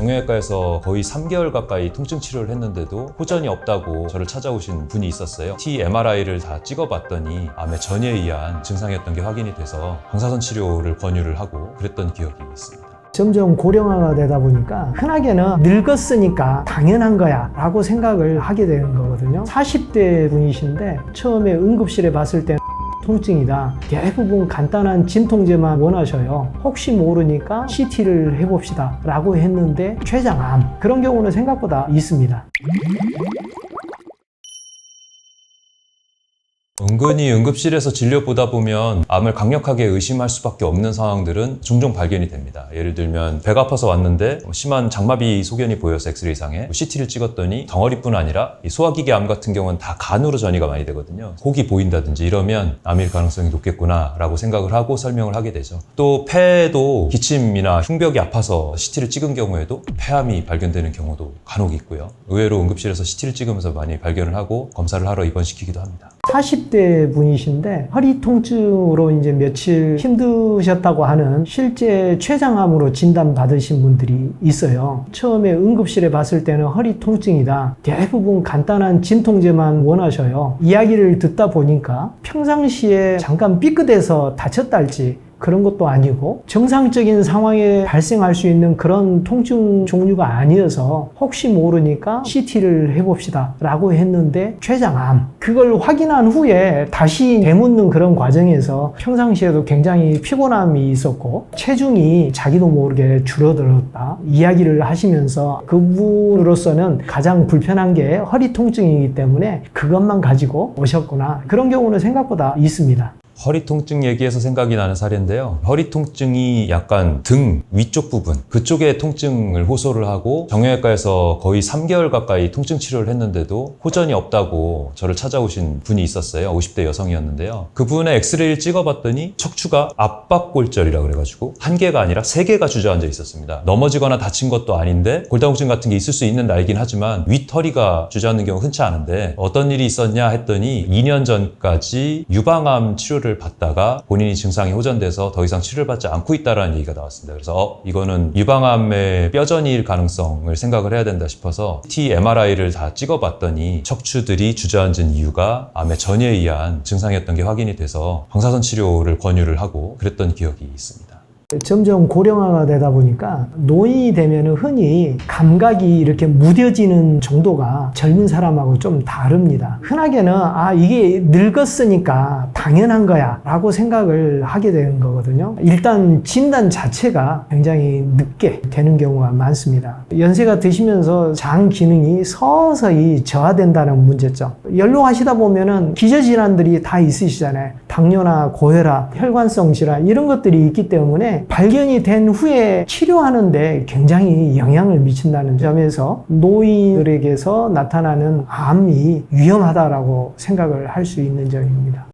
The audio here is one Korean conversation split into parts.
정형외과에서 거의 3개월 가까이 통증 치료를 했는데도 호전이 없다고 저를 찾아오신 분이 있었어요. TMRI를 다 찍어봤더니 암의 전이에 의한 증상이었던 게 확인이 돼서 방사선 치료를 권유를 하고 그랬던 기억이 있습니다. 점점 고령화가 되다 보니까 흔하게는 늙었으니까 당연한 거야 라고 생각을 하게 되는 거거든요. 40대 분이신데 처음에 응급실에 봤을 때 통증이다. 대부분 간단한 진통제만 원하셔요. 혹시 모르니까 CT를 해봅시다 라고 했는데 췌장암, 그런 경우는 생각보다 있습니다. 은근히 응급실에서 진료 보다 보면 암을 강력하게 의심할 수밖에 없는 상황들은 종종 발견이 됩니다. 예를 들면 배가 아파서 왔는데 심한 장마비 소견이 보여서 엑스레이상에 CT를 찍었더니 덩어리뿐 아니라 이 소화기계 암 같은 경우는 다 간으로 전이가 많이 되거든요. 혹이 보인다든지 이러면 암일 가능성이 높겠구나 라고 생각을 하고 설명을 하게 되죠. 또 폐도 기침이나 흉벽이 아파서 CT를 찍은 경우에도 폐암이 발견되는 경우도 간혹 있고요. 의외로 응급실에서 CT를 찍으면서 많이 발견을 하고 검사를 하러 입원시키기도 합니다. 40대 분이신데 허리 통증으로 이제 며칠 힘드셨다고 하는 실제 췌장암으로 진단받으신 분들이 있어요. 처음에 응급실에 봤을 때는 허리 통증이다. 대부분 간단한 진통제만 원하셔요. 이야기를 듣다 보니까 평상시에 잠깐 삐끗해서 다쳤다 할지 그런 것도 아니고 정상적인 상황에 발생할 수 있는 그런 통증 종류가 아니어서 혹시 모르니까 CT를 해봅시다 라고 했는데 췌장암, 그걸 확인한 후에 다시 되묻는 그런 과정에서 평상시에도 굉장히 피곤함이 있었고 체중이 자기도 모르게 줄어들었다 이야기를 하시면서 그분으로서는 가장 불편한 게 허리 통증이기 때문에 그것만 가지고 오셨구나, 그런 경우는 생각보다 있습니다. 허리 통증 얘기해서 생각이 나는 사례인데요. 허리 통증이 약간 등 위쪽 부분 그쪽에 통증을 호소를 하고 정형외과에서 거의 3개월 가까이 통증 치료를 했는데도 호전이 없다고 저를 찾아오신 분이 있었어요. 50대 여성이었는데요. 그분의 엑스레이를 찍어봤더니 척추가 압박골절이라고 그래가지고 한 개가 아니라 3개가 주저앉아 있었습니다. 넘어지거나 다친 것도 아닌데 골다공증 같은 게 있을 수 있는 나이긴 하지만 윗허리가 주저앉는 경우 흔치 않은데 어떤 일이 있었냐 했더니 2년 전까지 유방암 치료를 받다가 본인이 증상이 호전돼서 더 이상 치료를 받지 않고 있다는 얘기가 나왔습니다. 그래서 이거는 유방암의 뼈전이일 가능성을 생각을 해야 된다 싶어서 TMRI를 다 찍어봤더니 척추들이 주저앉은 이유가 암의 전이에 의한 증상이었던 게 확인이 돼서 방사선 치료를 권유를 하고 그랬던 기억이 있습니다. 점점 고령화가 되다 보니까 노인이 되면 흔히 감각이 이렇게 무뎌지는 정도가 젊은 사람하고 좀 다릅니다. 흔하게는 이게 늙었으니까 당연한 거야 라고 생각을 하게 되는 거거든요. 일단 진단 자체가 굉장히 늦게 되는 경우가 많습니다. 연세가 드시면서 장 기능이 서서히 저하된다는 문제점. 연로하시다 보면은 기저질환들이 다 있으시잖아요. 당뇨나 고혈압, 혈관성 질환 이런 것들이 있기 때문에 발견이 된 후에 치료하는데 굉장히 영향을 미친다는 점에서 노인들에게서 나타나는 암이 위험하다라고 생각을 할 수 있는 점입니다.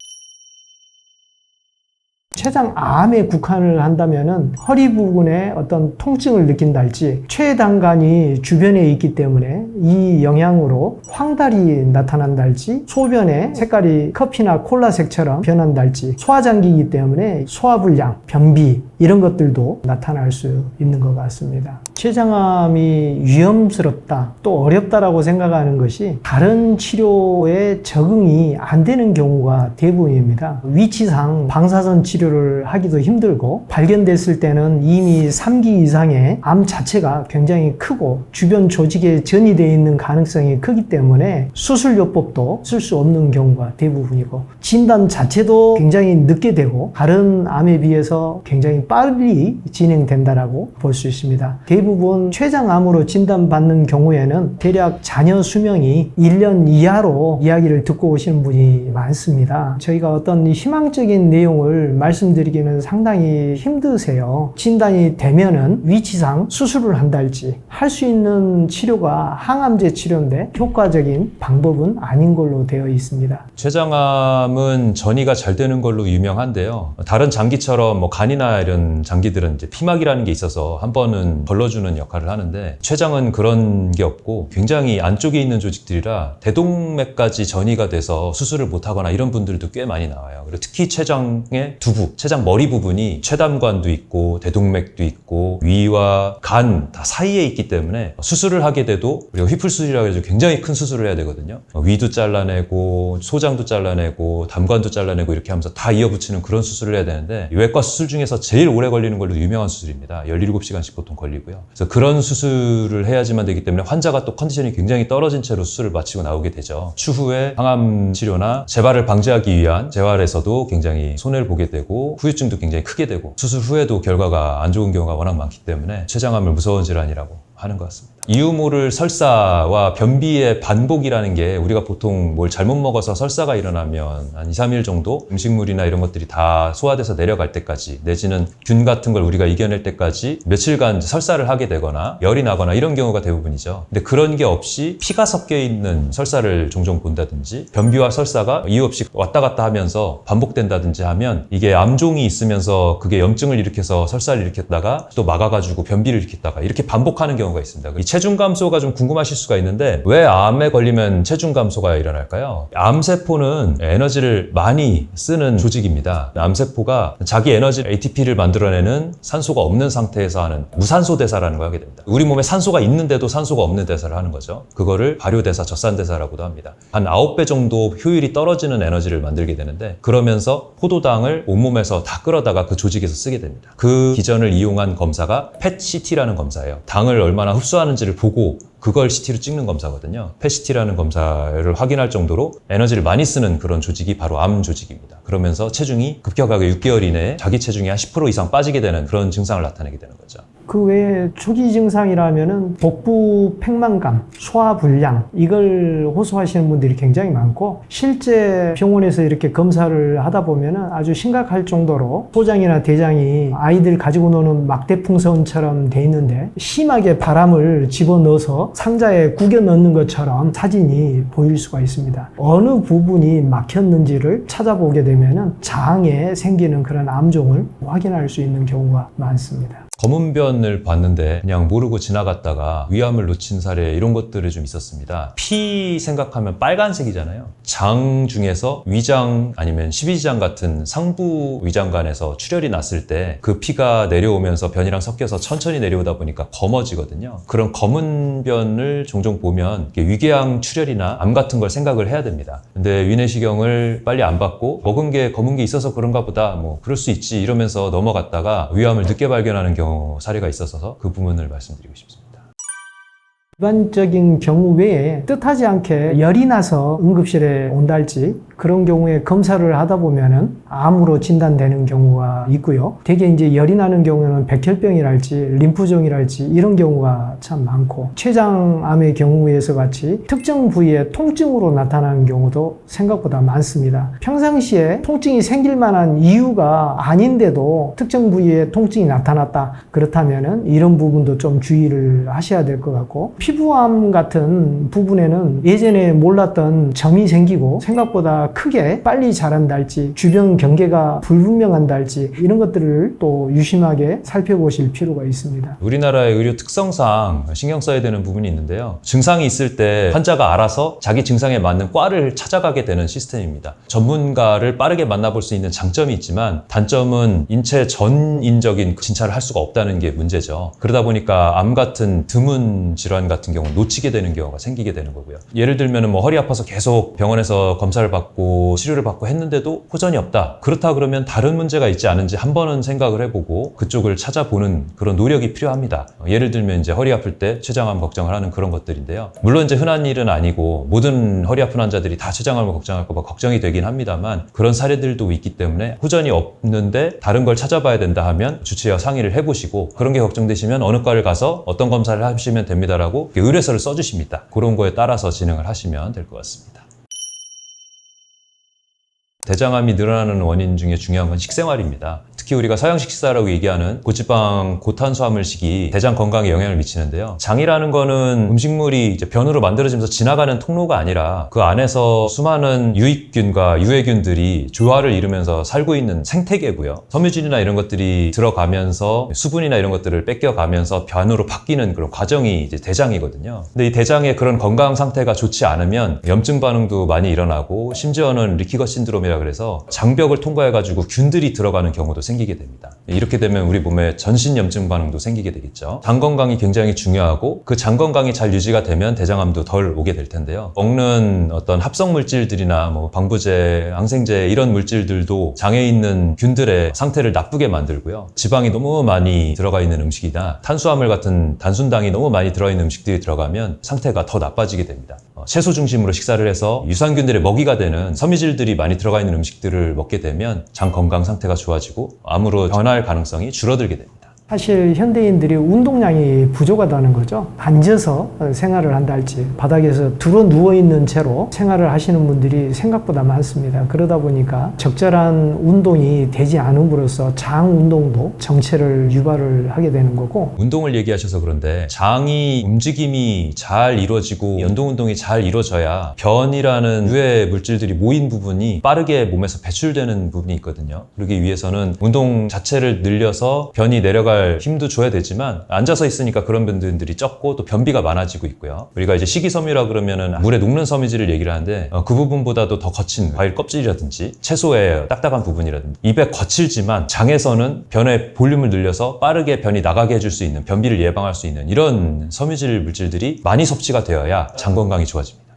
췌장암에 국한을 한다면은 허리 부분에 어떤 통증을 느낀달지 췌장관이 주변에 있기 때문에 이 영향으로 황달이 나타난달지 소변의 색깔이 커피나 콜라색처럼 변한달지 소화장기이기 때문에 소화불량, 변비 이런 것들도 나타날 수 있는 것 같습니다. 췌장암이 위험스럽다 또 어렵다라고 생각하는 것이 다른 치료에 적응이 안 되는 경우가 대부분입니다. 위치상 방사선 치료를 하기도 힘들고 발견됐을 때는 이미 3기 이상의 암 자체가 굉장히 크고 주변 조직에 전이되어 있는 가능성이 크기 때문에 수술요법도 쓸 수 없는 경우가 대부분이고 진단 자체도 굉장히 늦게 되고 다른 암에 비해서 굉장히 빨리 진행된다라고 볼 수 있습니다. 대부분 췌장암으로 진단받는 경우에는 대략 자녀 수명이 1년 이하로 이야기를 듣고 오시는 분이 많습니다. 저희가 어떤 희망적인 내용을 말씀드리기는 상당히 힘드세요. 진단이 되면은 위치상 수술을 한달지 할 수 있는 치료가 항암제 치료인데 효과적인 방법은 아닌 걸로 되어 있습니다. 췌장암은 전이가 잘 되는 걸로 유명한데요. 다른 장기처럼 간이나 이런 장기들은 이제 피막이라는 게 있어서 한 번은 걸러주는 풀어주는 역할을 하는데 췌장은 그런 게 없고 굉장히 안쪽에 있는 조직들이라 대동맥까지 전이가 돼서 수술을 못하거나 이런 분들도 꽤 많이 나와요. 그리고 특히 췌장의 두부, 췌장 머리 부분이 췌담관도 있고 대동맥도 있고 위와 간 다 사이에 있기 때문에 수술을 하게 돼도 우리가 휘플 수술이라고 해서 굉장히 큰 수술을 해야 되거든요. 위도 잘라내고 소장도 잘라내고 담관도 잘라내고 이렇게 하면서 다 이어붙이는 그런 수술을 해야 되는데 외과 수술 중에서 제일 오래 걸리는 걸로 유명한 수술입니다. 17시간씩 보통 걸리고요. 그래서 그런 수술을 해야지만 되기 때문에 환자가 또 컨디션이 굉장히 떨어진 채로 수술을 마치고 나오게 되죠. 추후에 항암 치료나 재발을 방지하기 위한 재활에서도 굉장히 손해를 보게 되고 후유증도 굉장히 크게 되고 수술 후에도 결과가 안 좋은 경우가 워낙 많기 때문에 췌장암을 무서운 질환이라고 하는 것 같습니다. 이유 모를 설사와 변비의 반복이라는 게 우리가 보통 뭘 잘못 먹어서 설사가 일어나면 한 2, 3일 정도 음식물이나 이런 것들이 다 소화돼서 내려갈 때까지 내지는 균 같은 걸 우리가 이겨낼 때까지 며칠간 설사를 하게 되거나 열이 나거나 이런 경우가 대부분이죠. 근데 그런 게 없이 피가 섞여 있는 설사를 종종 본다든지 변비와 설사가 이유 없이 왔다 갔다 하면서 반복된다든지 하면 이게 암종이 있으면서 그게 염증을 일으켜서 설사를 일으켰다가 또 막아가지고 변비를 일으켰다가 이렇게 반복하는 경우가 있습니다. 이 체중 감소가 좀 궁금하실 수가 있는데 왜 암에 걸리면 체중 감소가 일어날까요? 암세포는 에너지를 많이 쓰는 조직입니다. 암세포가 자기 에너지 ATP를 만들어내는 산소가 없는 상태에서 하는 무산소 대사라는 걸 하게 됩니다. 우리 몸에 산소가 있는데도 산소가 없는 대사를 하는 거죠. 그거를 발효대사, 젖산대사라고도 합니다. 한 9배 정도 효율이 떨어지는 에너지를 만들게 되는데 그러면서 포도당을 온몸에서 다 끌어다가 그 조직에서 쓰게 됩니다. 그 기전을 이용한 검사가 PET-CT라는 검사예요. 당을 얼마나 흡수하는지를 보고 그걸 CT로 찍는 검사거든요. PET-CT라는 검사를 확인할 정도로 에너지를 많이 쓰는 그런 조직이 바로 암 조직입니다. 그러면서 체중이 급격하게 6개월 이내에 자기 체중이 한 10% 이상 빠지게 되는 그런 증상을 나타내게 되는 거죠. 그 외에 초기 증상이라면은 복부 팽만감, 소화불량 이걸 호소하시는 분들이 굉장히 많고 실제 병원에서 이렇게 검사를 하다 보면은 아주 심각할 정도로 소장이나 대장이 아이들 가지고 노는 막대풍선처럼 돼 있는데 심하게 바람을 집어넣어서 상자에 구겨 넣는 것처럼 사진이 보일 수가 있습니다. 어느 부분이 막혔는지를 찾아보게 되면은 장에 생기는 그런 암종을 확인할 수 있는 경우가 많습니다. 검은 변을 봤는데 그냥 모르고 지나갔다가 위암을 놓친 사례 이런 것들이 좀 있었습니다. 피 생각하면 빨간색이잖아요. 장 중에서 위장 아니면 십이지장 같은 상부 위장관에서 출혈이 났을 때 그 피가 내려오면서 변이랑 섞여서 천천히 내려오다 보니까 검어지거든요. 그런 검은 변을 종종 보면 위궤양 출혈이나 암 같은 걸 생각을 해야 됩니다. 근데 위내시경을 빨리 안 받고 먹은 게 검은 게 있어서 그런가 보다 뭐 그럴 수 있지 이러면서 넘어갔다가 위암을 늦게 발견하는 경우 사례가 있어서 그 부분을 말씀드리고 싶습니다. 일반적인 경우 외에 뜻하지 않게 열이 나서 응급실에 온다 할지 그런 경우에 검사를 하다 보면은 암으로 진단되는 경우가 있고요. 대개 이제 열이 나는 경우에는 백혈병이랄지 림프종이랄지 이런 경우가 참 많고 췌장암의 경우에서 같이 특정 부위의 통증으로 나타나는 경우도 생각보다 많습니다. 평상시에 통증이 생길 만한 이유가 아닌데도 특정 부위에 통증이 나타났다. 그렇다면은 이런 부분도 좀 주의를 하셔야 될 것 같고 피부암 같은 부분에는 예전에 몰랐던 점이 생기고 생각보다 크게 빨리 자란다 할지 주변 경계가 불분명한다 할지 이런 것들을 또 유심하게 살펴보실 필요가 있습니다. 우리나라의 의료 특성상 신경 써야 되는 부분이 있는데요. 증상이 있을 때 환자가 알아서 자기 증상에 맞는 과를 찾아가게 되는 시스템입니다. 전문가를 빠르게 만나볼 수 있는 장점이 있지만 단점은 인체 전인적인 진찰을 할 수가 없다는 게 문제죠. 그러다 보니까 암 같은 드문 질환 같은 경우는 놓치게 되는 경우가 생기게 되는 거고요. 예를 들면 뭐 허리 아파서 계속 병원에서 검사를 받고 치료를 받고 했는데도 호전이 없다. 그렇다 그러면 다른 문제가 있지 않은지 한 번은 생각을 해보고 그쪽을 찾아보는 그런 노력이 필요합니다. 예를 들면 이제 허리 아플 때 췌장암 걱정을 하는 그런 것들인데요. 물론 이제 흔한 일은 아니고 모든 허리 아픈 환자들이 다 췌장암을 걱정할까 봐 걱정이 되긴 합니다만 그런 사례들도 있기 때문에 호전이 없는데 다른 걸 찾아봐야 된다 하면 주치의와 상의를 해보시고 그런 게 걱정되시면 어느 과를 가서 어떤 검사를 하시면 됩니다라고 의뢰서를 써주십니다. 그런 거에 따라서 진행을 하시면 될 것 같습니다. 대장암이 늘어나는 원인 중에 중요한 건 식생활입니다. 특히 특히 우리가 서양식 식사라고 얘기하는 고지방, 고탄수화물식이 대장 건강에 영향을 미치는데요. 장이라는 거는 음식물이 이제 변으로 만들어지면서 지나가는 통로가 아니라 그 안에서 수많은 유익균과 유해균들이 조화를 이루면서 살고 있는 생태계고요. 섬유질이나 이런 것들이 들어가면서 수분이나 이런 것들을 뺏겨가면서 변으로 바뀌는 그런 과정이 이제 대장이거든요. 근데 이 대장의 그런 건강 상태가 좋지 않으면 염증 반응도 많이 일어나고 심지어는 리키거 신드롬이라 그래서 장벽을 통과해가지고 균들이 들어가는 경우도 생기게 됩니다. 이렇게 되면 우리 몸에 전신 염증 반응도 생기게 되겠죠. 장 건강이 굉장히 중요하고 그 장 건강이 잘 유지가 되면 대장암도 덜 오게 될 텐데요. 먹는 어떤 합성 물질들이나 뭐 방부제, 항생제 이런 물질들도 장에 있는 균들의 상태를 나쁘게 만들고요. 지방이 너무 많이 들어가 있는 음식이나 탄수화물 같은 단순당이 너무 많이 들어있는 음식들이 들어가면 상태가 더 나빠지게 됩니다. 채소 중심으로 식사를 해서 유산균들의 먹이가 되는 섬유질들이 많이 들어가 있는 음식들을 먹게 되면 장 건강 상태가 좋아지고 암으로 변할 가능성이 줄어들게 됩니다. 사실 현대인들이 운동량이 부족하다는 거죠. 앉아서 생활을 한다 할지 바닥에서 드러 누워있는 채로 생활을 하시는 분들이 생각보다 많습니다. 그러다 보니까 적절한 운동이 되지 않음으로써 장 운동도 정체를 유발을 하게 되는 거고, 운동을 얘기하셔서 그런데 장이 움직임이 잘 이루어지고 연동운동이 잘 이루어져야 변이라는 유해 물질들이 모인 부분이 빠르게 몸에서 배출되는 부분이 있거든요. 그러기 위해서는 운동 자체를 늘려서 변이 내려갈 힘도 줘야 되지만 앉아서 있으니까 그런 분들이 적고 또 변비가 많아지고 있고요. 우리가 이제 식이섬유라 그러면은 물에 녹는 섬유질을 얘기를 하는데 그 부분보다도 더 거친 과일 껍질이라든지 채소의 딱딱한 부분이라든지 입에 거칠지만 장에서는 변의 볼륨을 늘려서 빠르게 변이 나가게 해줄 수 있는, 변비를 예방할 수 있는 이런 섬유질 물질들이 많이 섭취가 되어야 장 건강이 좋아집니다.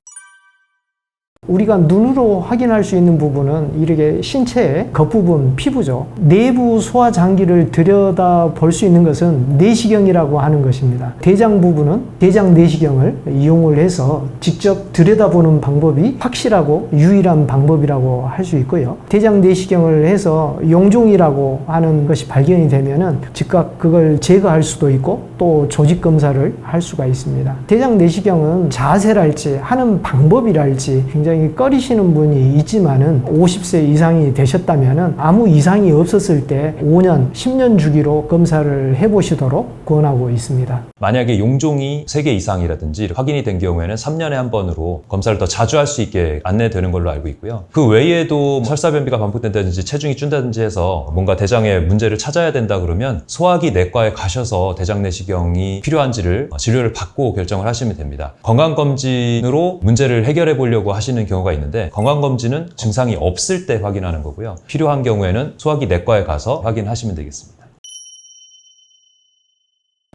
우리가 눈으로 확인할 수 있는 부분은 이렇게 신체의 겉부분, 피부죠. 내부 소화장기를 들여다 볼 수 있는 것은 내시경이라고 하는 것입니다. 대장 부분은 대장 내시경을 이용을 해서 직접 들여다보는 방법이 확실하고 유일한 방법이라고 할 수 있고요. 대장 내시경을 해서 용종이라고 하는 것이 발견이 되면은 즉각 그걸 제거할 수도 있고 또 조직 검사를 할 수가 있습니다. 대장 내시경은 자세랄지 하는 방법이랄지 굉장히 꺼리시는 분이 있지만은 50세 이상이 되셨다면은 아무 이상이 없었을 때 5년, 10년 주기로 검사를 해보시도록 권하고 있습니다. 만약에 용종이 3개 이상이라든지 확인이 된 경우에는 3년에 한 번으로 검사를 더 자주 할 수 있게 안내되는 걸로 알고 있고요. 그 외에도 설사변비가 반복된다든지 체중이 준다든지 해서 뭔가 대장에 문제를 찾아야 된다 그러면 소화기 내과에 가셔서 대장 내시경이 필요한지를 진료를 받고 결정을 하시면 됩니다. 건강검진으로 문제를 해결해 보려고 하시는 경우가 있는데 건강검진은 증상이 없을 때 확인하는 거고요. 필요한 경우에는 소화기 내과에 가서 확인하시면 되겠습니다.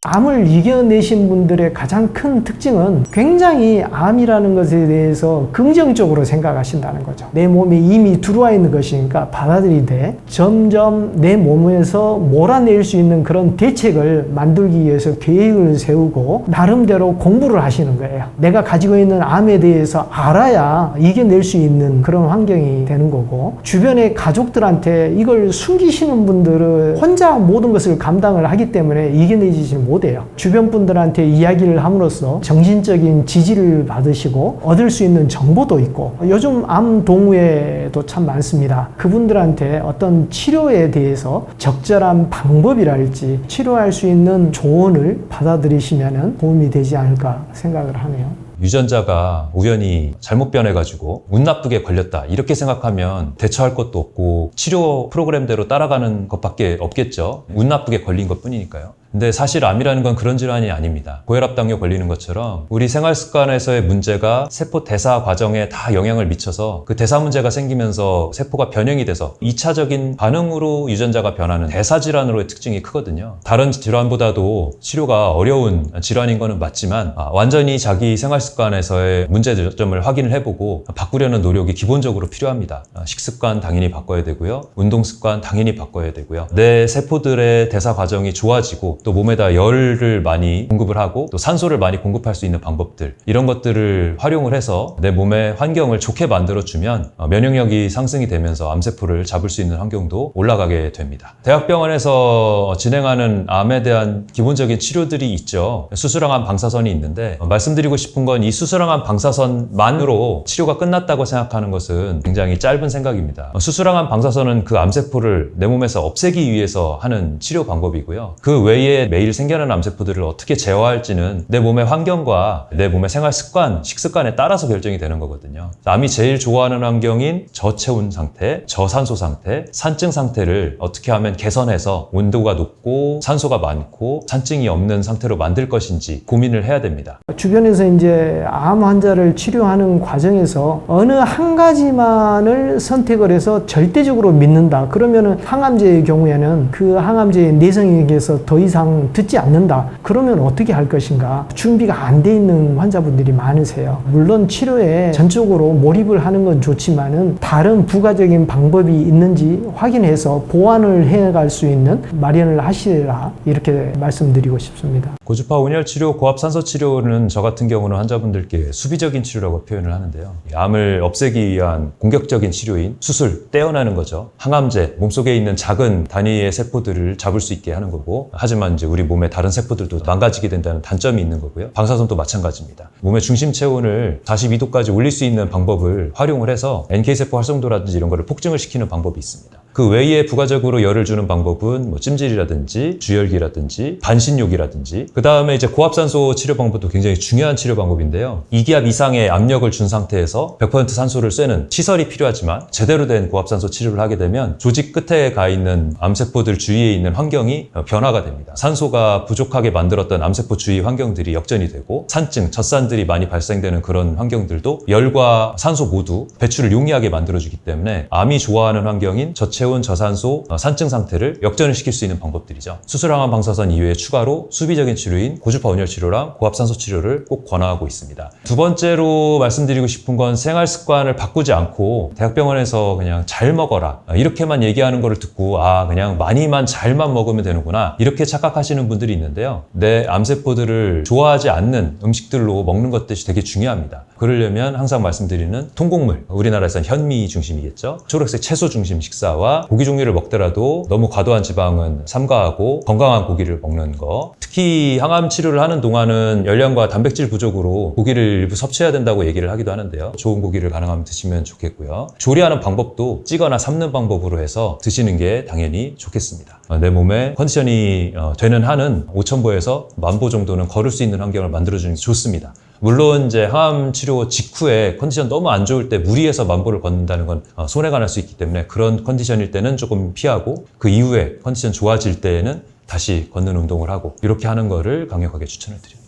암을 이겨내신 분들의 가장 큰 특징은 굉장히 암이라는 것에 대해서 긍정적으로 생각하신다는 거죠. 내 몸에 이미 들어와 있는 것이니까 받아들이되 점점 내 몸에서 몰아낼 수 있는 그런 대책을 만들기 위해서 계획을 세우고 나름대로 공부를 하시는 거예요. 내가 가지고 있는 암에 대해서 알아야 이겨낼 수 있는 그런 환경이 되는 거고, 주변의 가족들한테 이걸 숨기시는 분들은 혼자 모든 것을 감당을 하기 때문에 이겨내지 못해요. 주변 분들한테 이야기를 함으로써 정신적인 지지를 받으시고 얻을 수 있는 정보도 있고, 요즘 암 동호회도 참 많습니다. 그분들한테 어떤 치료에 대해서 적절한 방법이랄지 치료할 수 있는 조언을 받아들이시면 도움이 되지 않을까 생각을 하네요. 유전자가 우연히 잘못 변해가지고 운 나쁘게 걸렸다 이렇게 생각하면 대처할 것도 없고 치료 프로그램대로 따라가는 것밖에 없겠죠. 운 나쁘게 걸린 것 뿐이니까요. 근데 사실 암이라는 건 그런 질환이 아닙니다. 고혈압, 당뇨 걸리는 것처럼 우리 생활 습관에서의 문제가 세포 대사 과정에 다 영향을 미쳐서 그 대사 문제가 생기면서 세포가 변형이 돼서 2차적인 반응으로 유전자가 변하는 대사 질환으로의 특징이 크거든요. 다른 질환보다도 치료가 어려운 질환인 거는 맞지만 완전히 자기 생활 습관에서의 문제점을 확인을 해보고 바꾸려는 노력이 기본적으로 필요합니다. 식습관 당연히 바꿔야 되고요. 운동 습관 당연히 바꿔야 되고요. 내 세포들의 대사 과정이 좋아지고 또 몸에다 열을 많이 공급을 하고 또 산소를 많이 공급할 수 있는 방법들, 이런 것들을 활용을 해서 내 몸의 환경을 좋게 만들어주면 면역력이 상승이 되면서 암세포를 잡을 수 있는 환경도 올라가게 됩니다. 대학병원에서 진행하는 암에 대한 기본적인 치료들이 있죠. 수술항암 방사선이 있는데 말씀드리고 싶은 건 우선 이 수술항암 방사선만으로 치료가 끝났다고 생각하는 것은 굉장히 짧은 생각입니다. 수술항암 방사선은 그 암세포를 내 몸에서 없애기 위해서 하는 치료 방법이고요. 그 외에 매일 생겨나는 암세포들을 어떻게 제어할지는 내 몸의 환경과 내 몸의 생활 습관, 식습관에 따라서 결정이 되는 거거든요. 암이 제일 좋아하는 환경인 저체온 상태, 저산소 상태, 산증 상태를 어떻게 하면 개선해서 온도가 높고 산소가 많고 산증이 없는 상태로 만들 것인지 고민을 해야 됩니다. 주변에서 이제 암 환자를 치료하는 과정에서 어느 한 가지만을 선택을 해서 절대적으로 믿는다. 그러면은 항암제의 경우에는 그 항암제의 내성에게서 더 이상 듣지 않는다. 그러면 어떻게 할 것인가? 준비가 안 돼 있는 환자분들이 많으세요. 물론 치료에 전적으로 몰입을 하는 건 좋지만은 다른 부가적인 방법이 있는지 확인해서 보완을 해갈 수 있는 마련을 하시라, 이렇게 말씀드리고 싶습니다. 고주파 온열 치료, 고압 산소 치료는 저 같은 경우는 환자분들께 수비적인 치료라고 표현을 하는데요. 암을 없애기 위한 공격적인 치료인 수술, 떼어내는 거죠. 항암제, 몸속에 있는 작은 단위의 세포들을 잡을 수 있게 하는 거고, 하지만 이제 우리 몸의 다른 세포들도 망가지게 된다는 단점이 있는 거고요. 방사선도 마찬가지입니다. 몸의 중심 체온을 42도까지 올릴 수 있는 방법을 활용을 해서 NK세포 활성도라든지 이런 거를 폭증을 시키는 방법이 있습니다. 그 외에 부가적으로 열을 주는 방법은 뭐 찜질이라든지 주열기라든지 반신욕이라든지, 그 다음에 이제 고압산소 치료 방법도 굉장히 중요한 치료 방법인데요. 2기압 이상의 압력을 준 상태에서 100% 산소를 쐬는 시설이 필요하지만 제대로 된 고압산소 치료를 하게 되면 조직 끝에 가 있는 암세포들 주위에 있는 환경이 변화가 됩니다. 산소가 부족하게 만들었던 암세포 주위 환경들이 역전이 되고 산증, 젖산들이 많이 발생되는 그런 환경들도 열과 산소 모두 배출을 용이하게 만들어주기 때문에 암이 좋아하는 환경인 저체온, 저산소, 산증 상태를 역전을 시킬 수 있는 방법들이죠. 수술항암 방사선 이외에 추가로 수비적인 치료인 고주파 온열 치료랑 고압산소 치료를 꼭 권하고 있습니다. 두 번째로 말씀드리고 싶은 건 생활 습관을 바꾸지 않고 대학병원에서 그냥 잘 먹어라 이렇게만 얘기하는 거를 듣고 그냥 많이만 잘만 먹으면 되는구나 이렇게 착각하시는 분들이 있는데요. 내 암세포들을 좋아하지 않는 음식들로 먹는 것들이 되게 중요합니다. 그러려면 항상 말씀드리는 통곡물, 우리나라에서는 현미 중심이겠죠. 초록색 채소 중심 식사와 고기 종류를 먹더라도 너무 과도한 지방은 삼가하고 건강한 고기를 먹는 거. 특히 항암 치료를 하는 동안은 열량과 단백질 부족으로 고기를 일부 섭취해야 된다고 얘기를 하기도 하는데요. 좋은 고기를 가능하면 드시면 좋겠고요. 조리하는 방법도 찌거나 삶는 방법으로 해서 드시는 게 당연히 좋겠습니다. 내 몸에 컨디션이 되는 한은 5,000보에서 10,000보 정도는 걸을 수 있는 환경을 만들어주는 게 좋습니다. 물론 이제 항암 치료 직후에 컨디션 너무 안 좋을 때 무리해서 10,000보를 걷는다는 건 손해가 날 수 있기 때문에 그런 컨디션일 때는 조금 피하고 그 이후에 컨디션 좋아질 때에는 다시 걷는 운동을 하고 이렇게 하는 거를 강력하게 추천을 드립니다.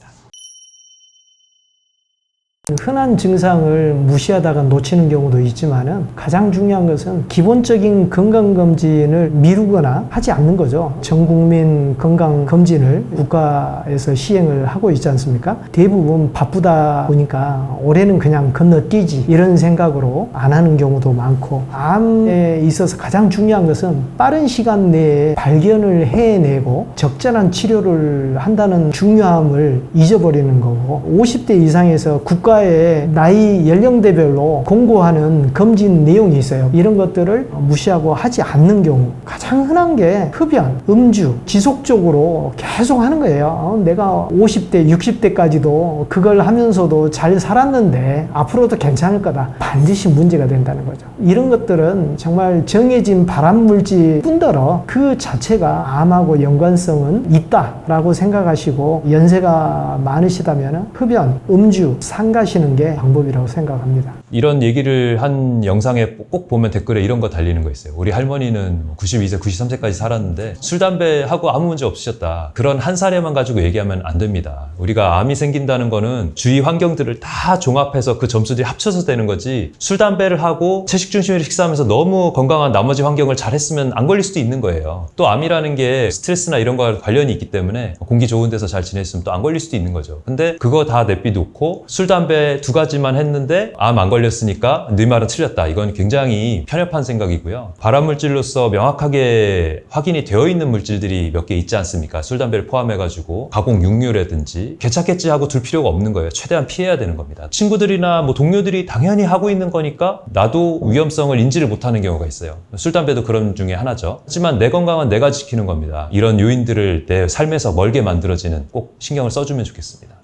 흔한 증상을 무시하다가 놓치는 경우도 있지만은 가장 중요한 것은 기본적인 건강검진을 미루거나 하지 않는 거죠. 전 국민 건강검진을 국가에서 시행을 하고 있지 않습니까? 대부분 바쁘다 보니까 올해는 그냥 건너뛰지 이런 생각으로 안 하는 경우도 많고, 암에 있어서 가장 중요한 것은 빠른 시간 내에 발견을 해내고 적절한 치료를 한다는 중요함을 잊어버리는 거고, 50대 이상에서 국가의 나이 연령대별로 공고하는 검진 내용이 있어요. 이런 것들을 무시하고 하지 않는 경우, 가장 흔한 게 흡연, 음주 지속적으로 계속 하는 거예요. 내가 50대, 60대까지도 그걸 하면서도 잘 살았는데 앞으로도 괜찮을 거다. 반드시 문제가 된다는 거죠. 이런 것들은 정말 정해진 발암물질 뿐더러 그 자체가 암하고 연관성은 있다라고 생각하시고, 연세가 많으시다면 흡연, 음주 삼가시는 게 방법이라고 생각합니다. 이런 얘기를 한 영상에 꼭 보면 댓글에 이런 거 달리는 거 있어요. 우리 할머니는 92세, 93세까지 살았는데 술, 담배 하고 아무 문제 없으셨다. 그런 한 사례만 가지고 얘기하면 안 됩니다. 우리가 암이 생긴다는 거는 주위 환경들을 다 종합해서 그 점수들이 합쳐서 되는 거지, 술, 담배를 하고 채식 중심으로 식사하면서 너무 건강한 나머지 환경을 잘했으면 안 걸릴 수도 있는 거예요. 또 암이라는 게 스트레스나 이런 거와 관련이 있기 때문에 공기 좋은 데서 잘 지냈으면 또 안 걸릴 수도 있는 거죠. 근데 그거 다 내비놓고 술, 담배 두 가지만 했는데 암 안 걸렸으니까 네 말은 틀렸다. 이건 굉장히 편협한 생각이고요. 발암물질로서 명확하게 확인이 되어 있는 물질들이 몇 개 있지 않습니까? 술, 담배를 포함해가지고 가공 육류라든지 괜찮겠지 하고 둘 필요가 없는 거예요. 최대한 피해야 되는 겁니다. 친구들이나 뭐 동료들이 당연히 하고 있는 거니까 나도 위험성을 인지를 못하는 경우가 있어요. 술, 담배도 그런 중에 하나죠. 하지만 내 건강은 내가 지키는 겁니다. 이런 요인들을 내 삶에서 멀게 만들어지는 꼭 신경을 써주면 좋겠습니다.